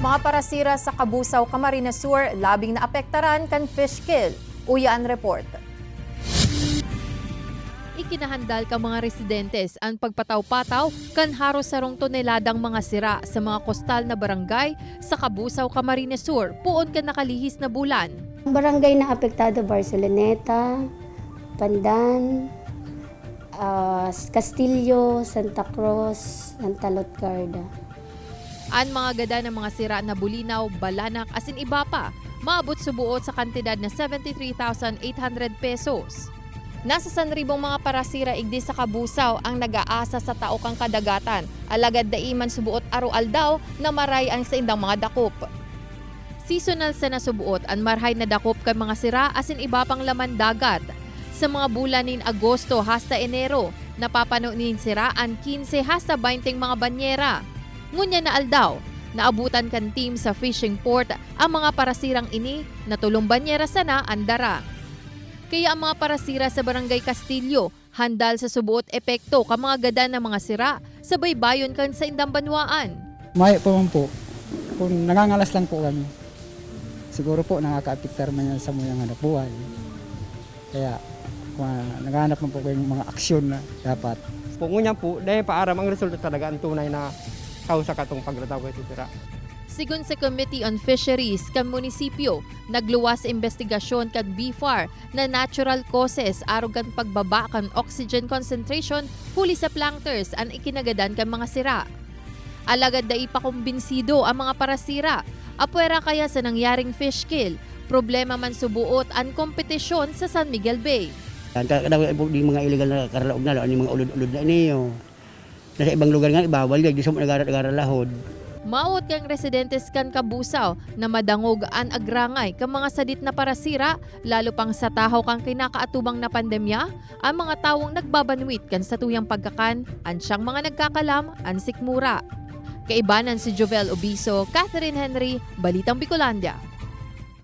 Mga parasira sa Kabusaw, Camarines Sur, labing naapektaran kan fish kill. Uyaan report. Ikinahandal ka mga residentes ang pagpataw-pataw kan haros sarong toneladang mga sira sa mga kostal na barangay sa Kabusaw, Camarines Sur, puon ka nakalihis na bulan. Ang barangay na apektado, Barceloneta, Pandan, Castillo, Santa Cruz, Antalot Garda. Ang mga gada ng mga sira na bulinaw, balanak, asin iba pa, maabot subuot sa kantidad na 73,800 pesos. Nasa 1,000 mga parasira igdi sa Kabusaw ang nag-aasa sa taokang kadagatan. Alagad daiman subuot arual daw na maray ang sa indang mga dakop. Seasonal sa nasubuot ang marhay na dakop kay mga sira asin iba pang laman dagat. Sa mga bulan nin Agosto hasta Enero, napapano nin sira ang 15 hasta 20 mga banyera. Ngunya na aldaw, naabutan kan team sa fishing port ang mga parasirang ini na tulong banyera sana andara. Kaya ang mga parasira sa Barangay Castillo, handal sa subuot epekto ka mga gada ng mga sira sa baybayon kan sa indang banwaan. May po man po, kung nangangalas lang po kami, siguro po nakaka-apektar man yan sa mga anak buhay. Kaya kung naghahanap man po kayong mga aksyon na dapat. Pungunya po, dahil paaram ang resulta talaga ang tunay na kausa katong pagrataw kay sira. Sigun sa Committee on Fisheries kan munisipyo, nagluwas sa investigasyon kag BFAR na natural causes arugan pagbaba kan oxygen concentration huli sa plankters ang ikinagadan kan mga sira. Alagad da ipakumbinsido ang mga parasira, apwera kaya sa nangyaring fish kill, problema man subuot ang kompetisyon sa San Miguel Bay. Kadang di mga illegal na karalaog na ano mga ulod-ulod na niyo. Nasa ibang lugar nga ibawal di sa nagara lahod. Maot kang residentes kan Kabusaw na madangog an agrangay kang mga sadit na parasira lalo pang sa tahaw kang kinakaatubang na pandemya ang mga tawong nagbabanwit kan sa tuyang pagkakan an siyang mga nagkakalam an sikmura. Kaibanan si Jovel Obiso, Catherine Henry, Balitang Bicolandia.